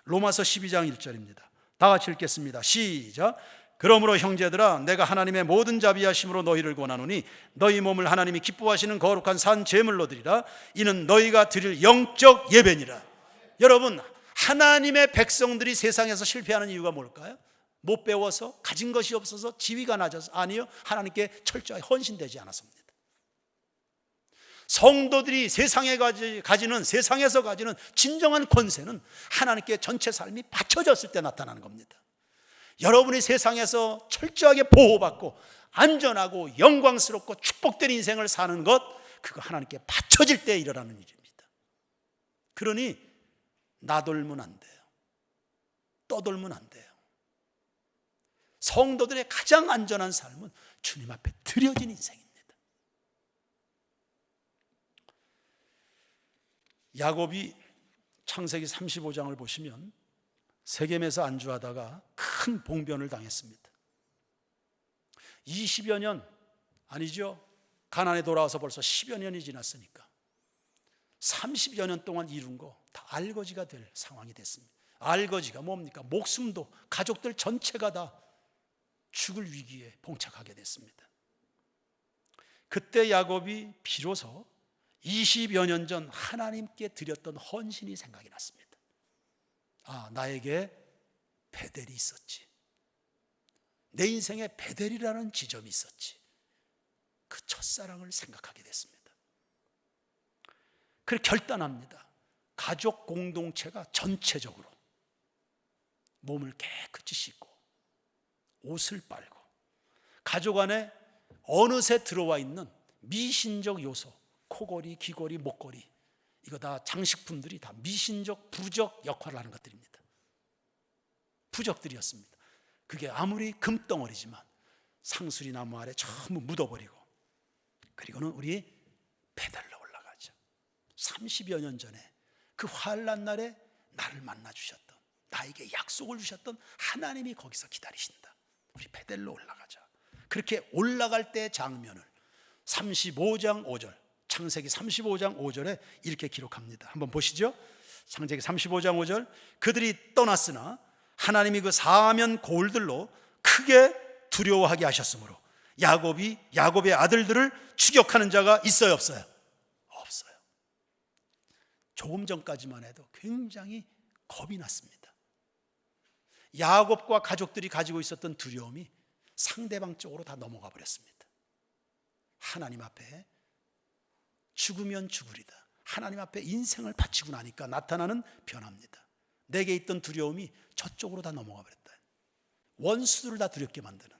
로마서 12장 1절입니다. 다 같이 읽겠습니다. 시작. 그러므로 형제들아, 내가 하나님의 모든 자비하심으로 너희를 권하노니 너희 몸을 하나님이 기뻐하시는 거룩한 산 제물로 드리라. 이는 너희가 드릴 영적 예배니라. 여러분, 하나님의 백성들이 세상에서 실패하는 이유가 뭘까요? 못 배워서, 가진 것이 없어서, 지위가 낮아서? 아니요, 하나님께 철저히 헌신되지 않았습니다. 성도들이 세상에서 가지는 진정한 권세는 하나님께 전체 삶이 바쳐졌을 때 나타나는 겁니다. 여러분이 세상에서 철저하게 보호받고 안전하고 영광스럽고 축복된 인생을 사는 것, 그거 하나님께 바쳐질 때 일어나는 일입니다. 그러니 나돌면 안 돼요. 떠돌면 안 돼요. 성도들의 가장 안전한 삶은 주님 앞에 드려진 인생입니다. 야곱이 창세기 35장을 보시면 세겜에서 안주하다가 큰 봉변을 당했습니다. 20여 년, 아니죠, 가나안에 돌아와서 벌써 10여 년이 지났으니까 30여 년 동안 이룬 거 다 알거지가 될 상황이 됐습니다. 알거지가 뭡니까? 목숨도, 가족들 전체가 다 죽을 위기에 봉착하게 됐습니다. 그때 야곱이 비로소 20여 년 전 하나님께 드렸던 헌신이 생각이 났습니다. 아, 나에게 베델이 있었지. 내 인생에 베델이라는 지점이 있었지. 그 첫사랑을 생각하게 됐습니다. 그렇게 결단합니다. 가족 공동체가 전체적으로 몸을 깨끗이 씻고 옷을 빨고 가족 안에 어느새 들어와 있는 미신적 요소, 코걸이, 귀걸이, 목걸이, 이거 다 장식품들이 다 미신적, 부적 역할을 하는 것들입니다. 부적들이었습니다. 그게 아무리 금덩어리지만 상수리 나무 아래 전부 묻어버리고, 그리고는 우리 베델로 올라가죠. 30여 년 전에 그 환난 날에 나를 만나 주셨던, 나에게 약속을 주셨던 하나님이 거기서 기다리신다. 우리 베델로 올라가자. 그렇게 올라갈 때 장면을 35장 5절, 창세기 35장 5절에 이렇게 기록합니다. 한번 보시죠. 창세기 35장 5절. 그들이 떠났으나 하나님이 그 사면 고울들로 크게 두려워하게 하셨으므로 야곱의 아들들을 추격하는 자가 있어요, 없어요? 없어요. 조금 전까지만 해도 굉장히 겁이 났습니다. 야곱과 가족들이 가지고 있었던 두려움이 상대방 쪽으로 다 넘어가 버렸습니다. 하나님 앞에 죽으면 죽으리다, 하나님 앞에 인생을 바치고 나니까 나타나는 변화입니다. 내게 있던 두려움이 저쪽으로 다 넘어가 버렸다. 원수들을 다 두렵게 만드는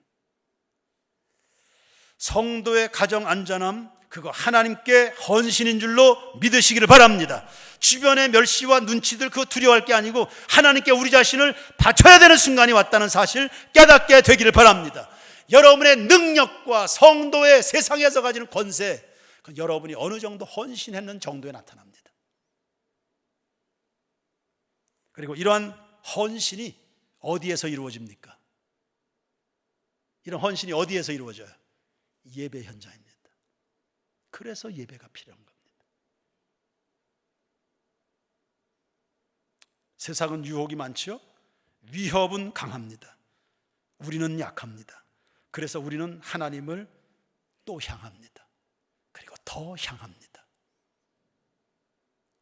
성도의 가정 안전함, 그거 하나님께 헌신인 줄로 믿으시기를 바랍니다. 주변의 멸시와 눈치들 그거 두려워할 게 아니고 하나님께 우리 자신을 바쳐야 되는 순간이 왔다는 사실 깨닫게 되기를 바랍니다. 여러분의 능력과 성도의 세상에서 가지는 권세, 여러분이 어느 정도 헌신했는 정도에 나타납니다. 그리고 이러한 헌신이 어디에서 이루어집니까? 이런 헌신이 어디에서 이루어져요? 예배 현장입니다. 그래서 예배가 필요한 겁니다. 세상은 유혹이 많죠. 위협은 강합니다. 우리는 약합니다. 그래서 우리는 하나님을 또 향합니다. 그리고 더 향합니다.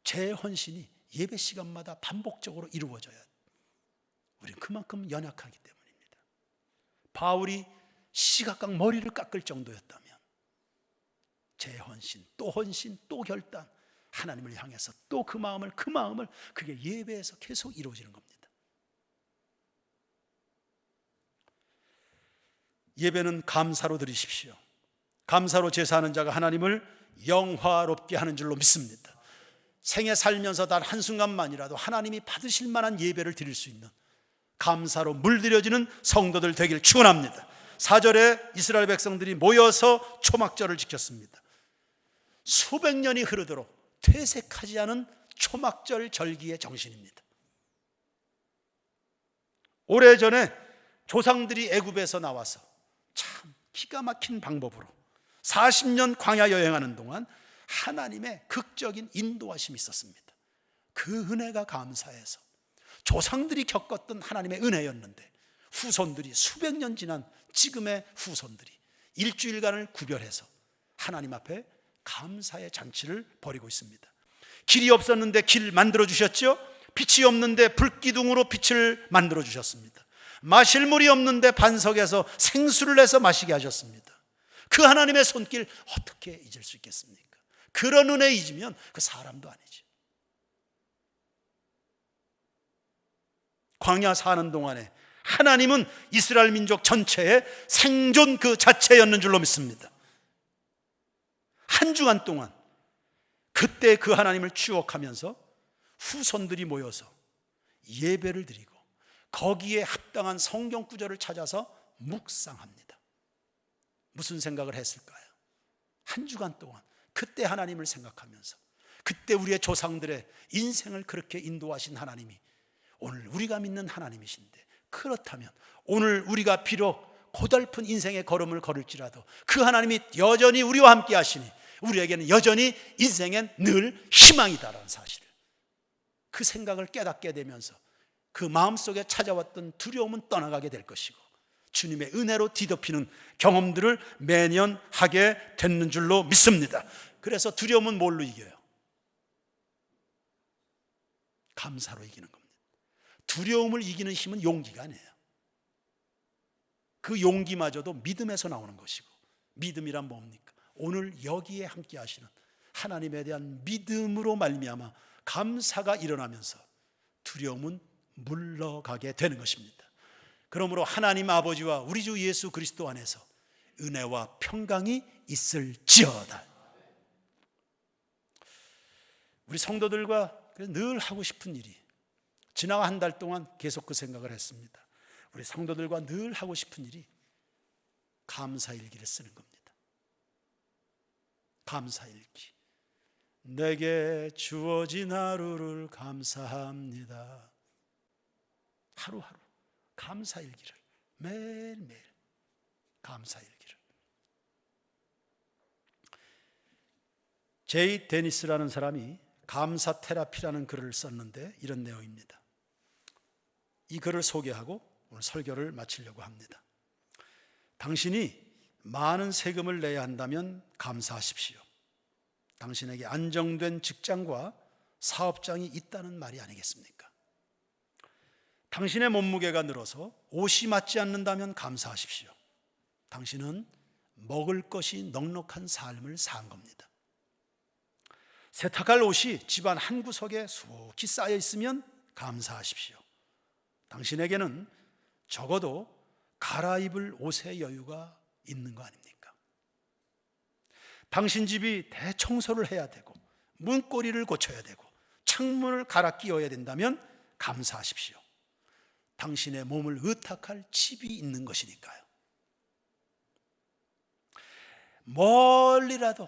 제 헌신이 예배 시간마다 반복적으로 이루어져야 우리는 그만큼 연약하기 때문입니다. 바울이 시각각 머리를 깎을 정도였다면 제 헌신, 또 결단, 하나님을 향해서 또 그 마음을 그게 예배에서 계속 이루어지는 겁니다. 예배는 감사로 드리십시오. 감사로 제사하는 자가 하나님을 영화롭게 하는 줄로 믿습니다. 생애 살면서 단 한순간만이라도 하나님이 받으실 만한 예배를 드릴 수 있는 감사로 물들여지는 성도들 되길 축원합니다. 4절에 이스라엘 백성들이 모여서 초막절을 지켰습니다. 수백 년이 흐르도록 퇴색하지 않은 초막절 절기의 정신입니다. 오래전에 조상들이 애굽에서 나와서 참 기가 막힌 방법으로 40년 광야 여행하는 동안 하나님의 극적인 인도하심이 있었습니다. 그 은혜가 감사해서 조상들이 겪었던 하나님의 은혜였는데 후손들이 수백 년 지난 지금의 후손들이 일주일간을 구별해서 하나님 앞에 감사의 잔치를 벌이고 있습니다. 길이 없었는데 길 만들어 주셨죠. 빛이 없는데 불기둥으로 빛을 만들어 주셨습니다. 마실 물이 없는데 반석에서 생수를 내서 마시게 하셨습니다. 그 하나님의 손길 어떻게 잊을 수 있겠습니까? 그런 은혜 잊으면 그 사람도 아니죠. 광야 사는 동안에 하나님은 이스라엘 민족 전체의 생존 그 자체였는 줄로 믿습니다. 한 주간 동안 그때 그 하나님을 추억하면서 후손들이 모여서 예배를 드리고 거기에 합당한 성경 구절을 찾아서 묵상합니다. 무슨 생각을 했을까요? 한 주간 동안 그때 하나님을 생각하면서 그때 우리의 조상들의 인생을 그렇게 인도하신 하나님이 오늘 우리가 믿는 하나님이신데, 그렇다면 오늘 우리가 비록 고달픈 인생의 걸음을 걸을지라도 그 하나님이 여전히 우리와 함께 하시니 우리에게는 여전히 인생엔 늘 희망이다라는 사실을, 그 생각을 깨닫게 되면서 그 마음속에 찾아왔던 두려움은 떠나가게 될 것이고 주님의 은혜로 뒤덮이는 경험들을 매년 하게 되는 줄로 믿습니다. 그래서 두려움은 뭘로 이겨요? 감사로 이기는 겁니다. 두려움을 이기는 힘은 용기가 아니에요. 그 용기마저도 믿음에서 나오는 것이고, 믿음이란 뭡니까? 오늘 여기에 함께 하시는 하나님에 대한 믿음으로 말미암아 감사가 일어나면서 두려움은 물러가게 되는 것입니다. 그러므로 하나님 아버지와 우리 주 예수 그리스도 안에서 은혜와 평강이 있을지어다. 우리 성도들과 늘 하고 싶은 일이, 지나가 한 달 동안 계속 그 생각을 했습니다. 우리 성도들과 늘 하고 싶은 일이 감사일기를 쓰는 겁니다. 감사일기. 내게 주어진 하루를 감사합니다. 하루하루 감사일기를 매일매일 감사 일기를. 제이 데니스라는 사람이 감사 테라피라는 글을 썼는데 이런 내용입니다. 이 글을 소개하고 오늘 설교를 마치려고 합니다. 당신이 많은 세금을 내야 한다면 감사하십시오. 당신에게 안정된 직장과 사업장이 있다는 말이 아니겠습니까? 당신의 몸무게가 늘어서 옷이 맞지 않는다면 감사하십시오. 당신은 먹을 것이 넉넉한 삶을 산 겁니다. 세탁할 옷이 집안 한 구석에 수북히 쌓여 있으면 감사하십시오. 당신에게는 적어도 갈아입을 옷의 여유가 있는 거 아닙니까? 당신 집이 대청소를 해야 되고 문고리를 고쳐야 되고 창문을 갈아 끼워야 된다면 감사하십시오. 당신의 몸을 의탁할 집이 있는 것이니까요. 멀리라도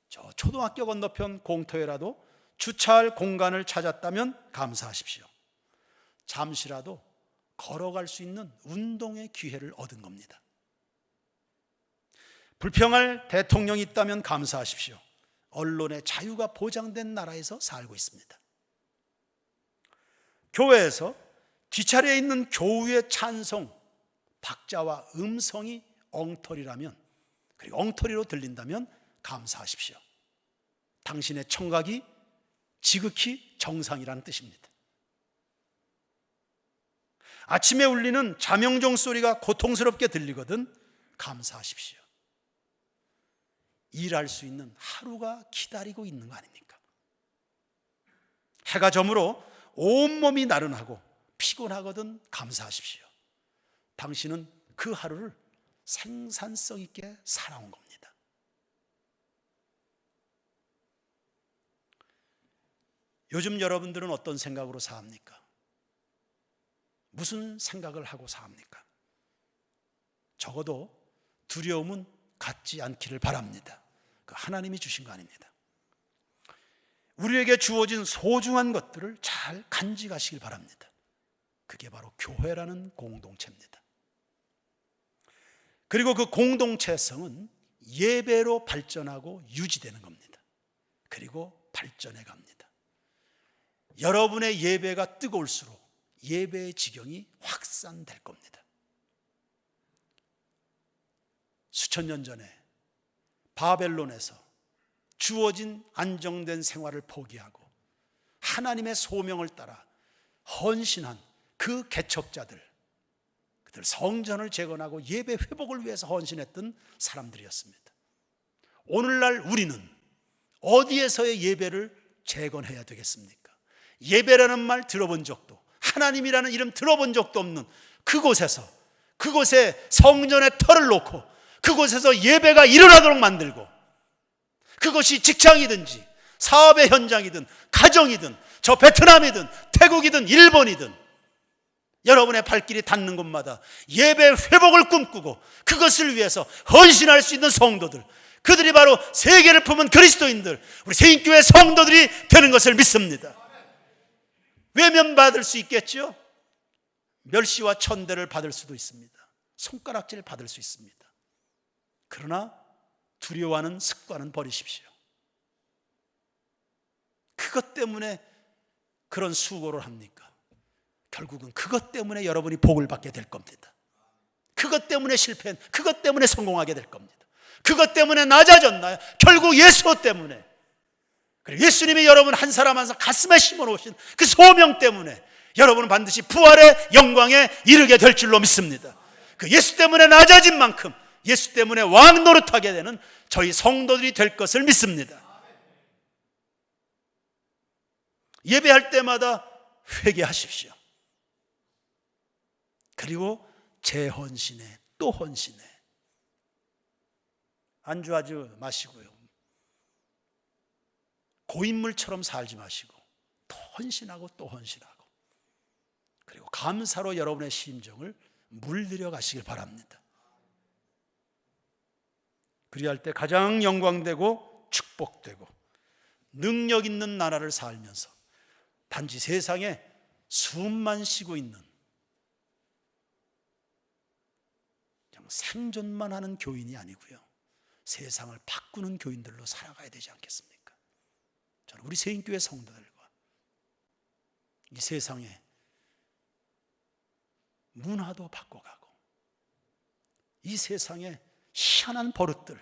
저 초등학교 건너편 공터에라도 주차할 공간을 찾았다면 감사하십시오. 잠시라도 걸어갈 수 있는 운동의 기회를 얻은 겁니다. 불평할 대통령이 있다면 감사하십시오. 언론의 자유가 보장된 나라에서 살고 있습니다. 교회에서 뒷자리에 있는 교우의 찬송, 박자와 음성이 엉터리라면, 그리고 엉터리로 들린다면 감사하십시오. 당신의 청각이 지극히 정상이라는 뜻입니다. 아침에 울리는 자명종 소리가 고통스럽게 들리거든 감사하십시오. 일할 수 있는 하루가 기다리고 있는 거 아닙니까? 해가 저물어 온몸이 나른하고 피곤하거든 감사하십시오. 당신은 그 하루를 생산성 있게 살아온 겁니다. 요즘 여러분들은 어떤 생각으로 삽니까? 무슨 생각을 하고 삽니까? 적어도 두려움은 갖지 않기를 바랍니다. 그 하나님이 주신 거 아닙니다. 우리에게 주어진 소중한 것들을 잘 간직하시길 바랍니다. 그게 바로 교회라는 공동체입니다. 그리고 그 공동체성은 예배로 발전하고 유지되는 겁니다. 그리고 발전해 갑니다. 여러분의 예배가 뜨거울수록 예배의 지경이 확산될 겁니다. 수천 년 전에 바벨론에서 주어진 안정된 생활을 포기하고 하나님의 소명을 따라 헌신한 그 개척자들, 그들 성전을 재건하고 예배 회복을 위해서 헌신했던 사람들이었습니다. 오늘날 우리는 어디에서의 예배를 재건해야 되겠습니까? 예배라는 말 들어본 적도, 하나님이라는 이름 들어본 적도 없는 그곳에 성전의 터를 놓고 그곳에서 예배가 일어나도록 만들고, 그것이 직장이든지 사업의 현장이든 가정이든 저 베트남이든 태국이든 일본이든 여러분의 발길이 닿는 곳마다 예배 회복을 꿈꾸고 그것을 위해서 헌신할 수 있는 성도들, 그들이 바로 세계를 품은 그리스도인들, 우리 세인교회 성도들이 되는 것을 믿습니다. 외면받을 수 있겠죠? 멸시와 천대를 받을 수도 있습니다. 손가락질 받을 수 있습니다. 그러나 두려워하는 습관은 버리십시오. 그것 때문에 그런 수고를 합니까? 결국은 그것 때문에 여러분이 복을 받게 될 겁니다. 그것 때문에 실패한, 그것 때문에 성공하게 될 겁니다. 그것 때문에 낮아졌나요? 결국 예수 때문에. 그리고 예수님이 여러분 한 사람 한 사람 가슴에 심어놓으신 그 소명 때문에 여러분은 반드시 부활의 영광에 이르게 될 줄로 믿습니다. 그 예수 때문에 낮아진 만큼 예수 때문에 왕 노릇하게 되는 저희 성도들이 될 것을 믿습니다. 예배할 때마다 회개하십시오. 그리고 재헌신에 또 헌신해. 안주하지 마시고요. 고인물처럼 살지 마시고 또 헌신하고 또 헌신하고, 그리고 감사로 여러분의 심정을 물들여 가시길 바랍니다. 그리할 때 가장 영광되고 축복되고 능력 있는 나라를 살면서 단지 세상에 숨만 쉬고 있는 생존만 하는 교인이 아니고요, 세상을 바꾸는 교인들로 살아가야 되지 않겠습니까? 저는 우리 세인교회 성도들과 이 세상의 문화도 바꿔가고, 이 세상의 희한한 버릇들,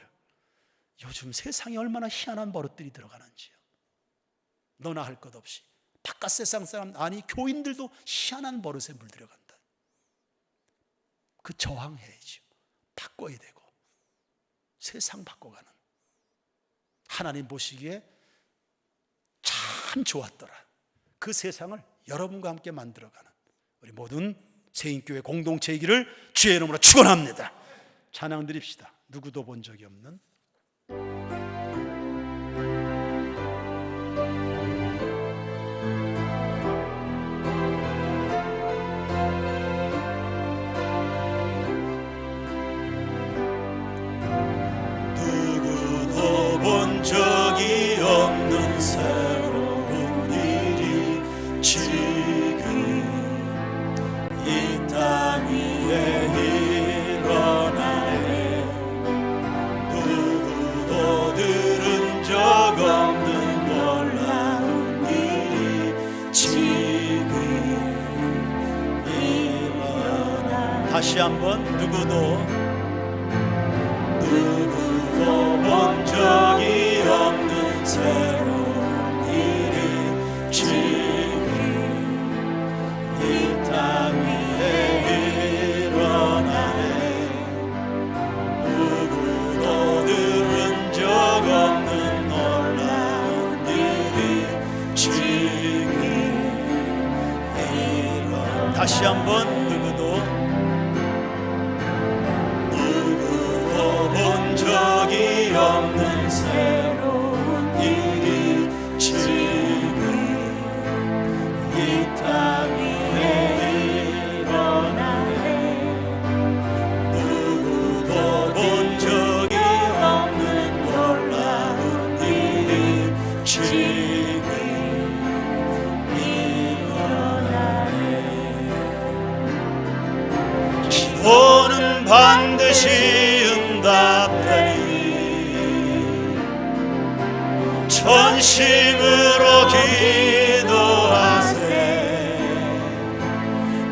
요즘 세상에 얼마나 희한한 버릇들이 들어가는지요. 너나 할 것 없이 바깥 세상 사람, 아니 교인들도 희한한 버릇에 물들어간다. 그 저항해야죠. 바꿔야 되고, 세상 바꿔가는, 하나님 보시기에 참 좋았더라, 그 세상을 여러분과 함께 만들어가는 우리 모든 세인교회 공동체이기를 주의 이름으로 축원합니다. 찬양 드립시다. 누구도 본 적이 없는 누구도 본 적이 없는 새로운 일이 지금 이 땅 위에 일어나네. 누구도 들은 적 없는 놀라운 일이 지금 일어나네. 다시 한번 누구도 본 적이 없는 새로운 일이 지금 이 땅 위에 일어나네. 누구도 들은 적 없는 놀라운 일이 지금 일어나네. 다시 한번 누구도 본 적이 없는 새로운 일이 지금 이 땅 위에 일어나네. 누구도 본 적이 없는 놀라운 일이 지금 일어나네. 기도는 반드시 응답되니 전심으로 기도하세.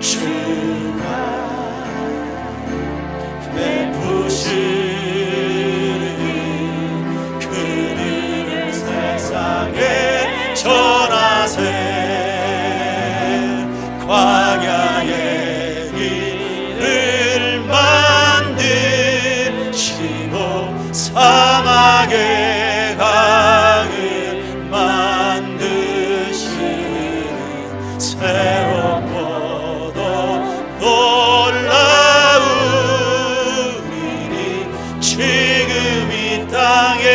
주가 베푸시니 그 일을 세상에 전하세. 광야의 길을 만드시고 사막의 강을 만드시는 새롭고도 놀라운 일이 지금 이 땅에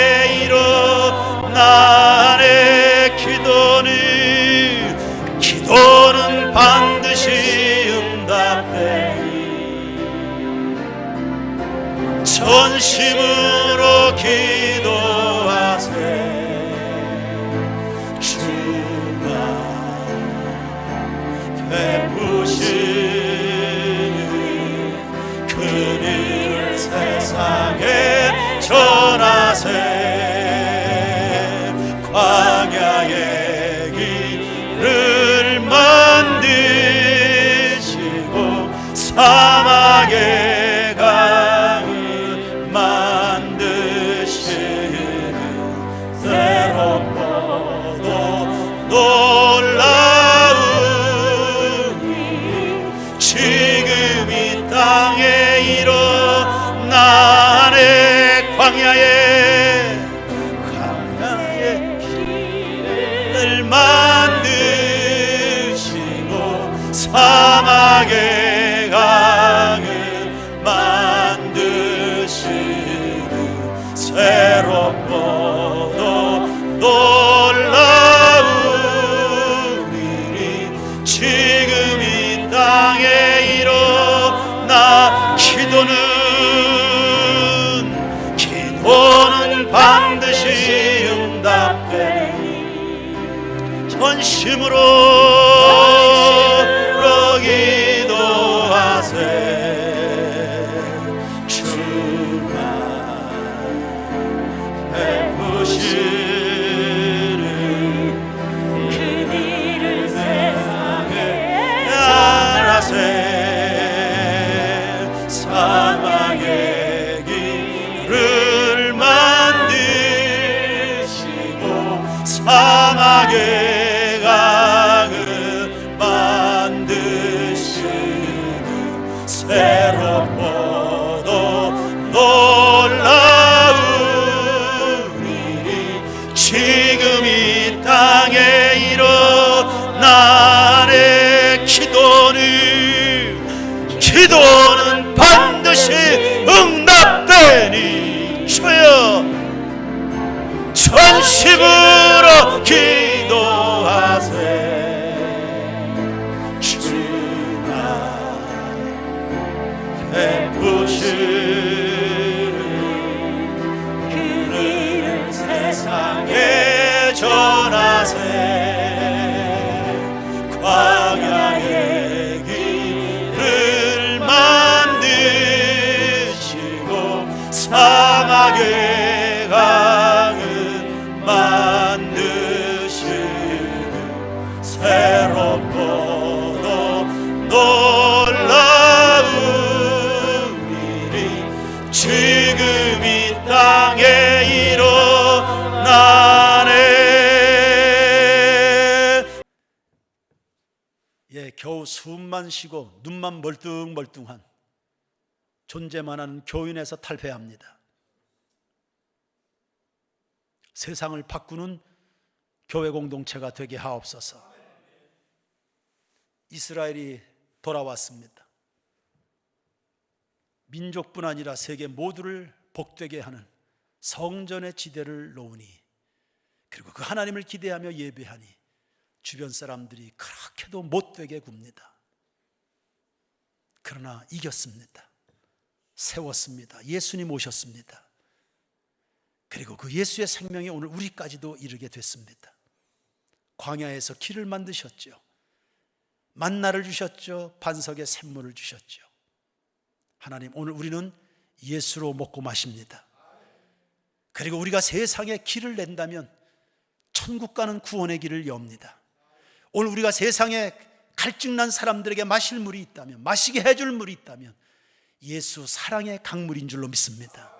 일어나네. 기도는 반드시 응답되니 전심으로 기도하세. 주가 베푸시니 그 일을 세상에 전하세. 광야의 길을 만드시고 사막의 강을 만드시는 새롭고도 놀라운 일이 지금 이 땅에 일어나네. 광야의 길을 만드시고 사막의 강을 만드시는 새롭고도 놀라운 일이 지금 이 땅에 일어나. 기도는 반드시 응답되니 전심으로 기도하세. 사막의 강을 만드시는 새롭고도 놀라운 일이 지금 이 땅에 일어나네. 기도는 반드시 응답되니 주여 전심으로 기도하세. 주나 베푸시는 그 일을 세상에 전하세. 광야의 길을 만드시고 사막의 강을 만드시는 새롭고도 놀라운 일이 지금 이 땅에 일어나네. 예, 겨우 숨만 쉬고 눈만 멀뚱멀뚱한 존재만 하는 교인에서 탈폐합니다. 세상을 바꾸는 교회 공동체가 되게 하옵소서. 이스라엘이 돌아왔습니다. 민족뿐 아니라 세계 모두를 복되게 하는 성전의 지대를 놓으니, 그리고 그 하나님을 기대하며 예배하니 주변 사람들이 그렇게도 못되게 굽니다. 그러나 이겼습니다. 세웠습니다. 예수님 오셨습니다. 그리고 그 예수의 생명이 오늘 우리까지도 이르게 됐습니다. 광야에서 길을 만드셨죠. 만나를 주셨죠. 반석에 샘물을 주셨죠. 하나님, 오늘 우리는 예수로 먹고 마십니다. 그리고 우리가 세상에 길을 낸다면 천국 가는 구원의 길을 엽니다. 오늘 우리가 세상에 갈증난 사람들에게 마실 물이 있다면, 마시게 해줄 물이 있다면 예수 사랑의 강물인 줄로 믿습니다.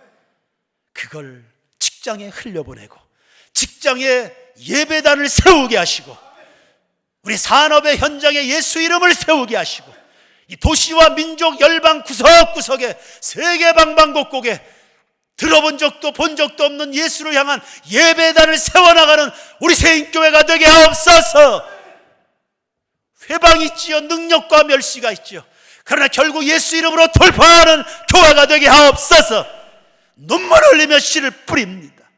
그걸 직장에 흘려보내고 직장에 예배단을 세우게 하시고 우리 산업의 현장에 예수 이름을 세우게 하시고 이 도시와 민족 열방 구석구석에 세계 방방곡곡에 들어본 적도 본 적도 없는 예수를 향한 예배단을 세워나가는 우리 세인교회가 되게 하옵소서. 회방이 있지요, 능력과 멸시가 있지요. 그러나 결국 예수 이름으로 돌파하는 교회가 되게 하옵소서. 눈물 흘리며 씨를 뿌립니다.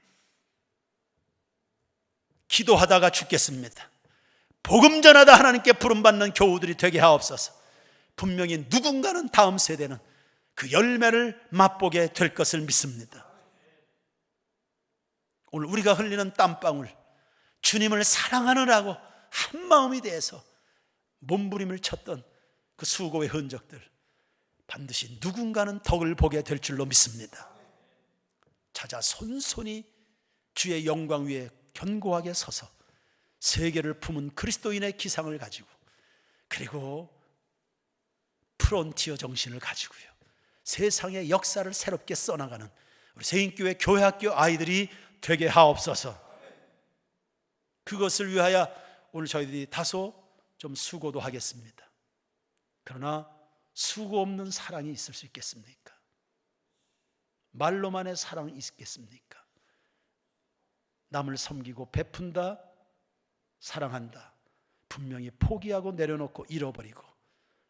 기도하다가 죽겠습니다. 복음 전하다 하나님께 부름받는 교우들이 되게 하옵소서. 분명히 누군가는 다음 세대는 그 열매를 맛보게 될 것을 믿습니다. 오늘 우리가 흘리는 땀방울, 주님을 사랑하느라고 한마음이 돼서 몸부림을 쳤던 그 수고의 흔적들, 반드시 누군가는 덕을 보게 될 줄로 믿습니다. 찾아 손손이 주의 영광 위에 견고하게 서서 세계를 품은 그리스도인의 기상을 가지고, 그리고 프론티어 정신을 가지고요, 세상의 역사를 새롭게 써나가는 우리 세인교회 교회학교 아이들이 되게 하옵소서. 그것을 위하여 오늘 저희들이 다소 좀 수고도 하겠습니다. 그러나 수고 없는 사랑이 있을 수 있겠습니까? 말로만의 사랑이 있겠습니까? 남을 섬기고 베푼다, 사랑한다, 분명히 포기하고 내려놓고 잃어버리고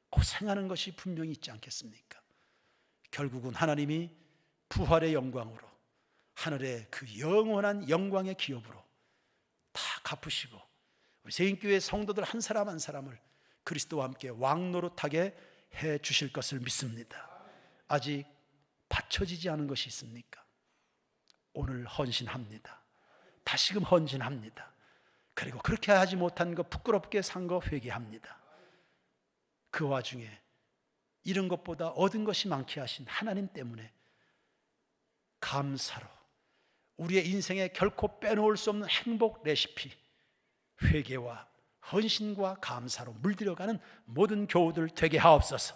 고생하는 것이 분명히 있지 않겠습니까? 결국은 하나님이 부활의 영광으로, 하늘의 그 영원한 영광의 기업으로 다 갚으시고 우리 세인교회 성도들 한 사람 한 사람을 그리스도와 함께 왕노릇하게 해 주실 것을 믿습니다. 아직 받쳐지지 않은 것이 있습니까? 오늘 헌신합니다. 다시금 헌신합니다. 그리고 그렇게 하지 못한 거, 부끄럽게 산 거 회개합니다. 그 와중에 잃은 것보다 얻은 것이 많게 하신 하나님 때문에 감사로 우리의 인생에 결코 빼놓을 수 없는 행복 레시피, 회개와 헌신과 감사로 물들여가는 모든 교우들 되게 하옵소서.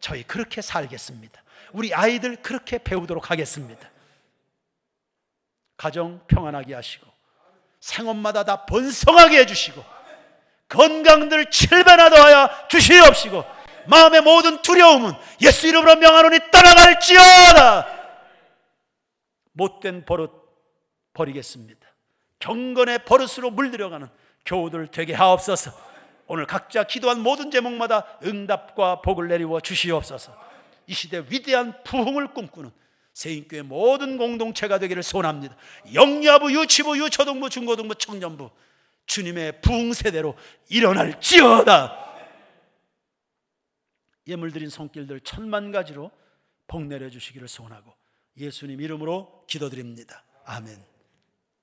저희 그렇게 살겠습니다. 우리 아이들 그렇게 배우도록 하겠습니다. 가정 평안하게 하시고 생업마다 다 번성하게 해주시고 건강들 7배나 더하여 주시옵시고 마음의 모든 두려움은 예수 이름으로 명하노니 떠나갈지어다. 못된 버릇 버리겠습니다. 경건의 버릇으로 물들여가는 교우들 되게 하옵소서. 오늘 각자 기도한 모든 제목마다 응답과 복을 내리워 주시옵소서. 이 시대 위대한 부흥을 꿈꾸는 세인교회 모든 공동체가 되기를 소원합니다. 영유아부, 유치부, 유초등부, 중고등부, 청년부 주님의 부흥 세대로 일어날지어다. 예물 드린 손길들 10,000,000가지로 복 내려 주시기를 소원하고 예수님 이름으로 기도드립니다. 아멘.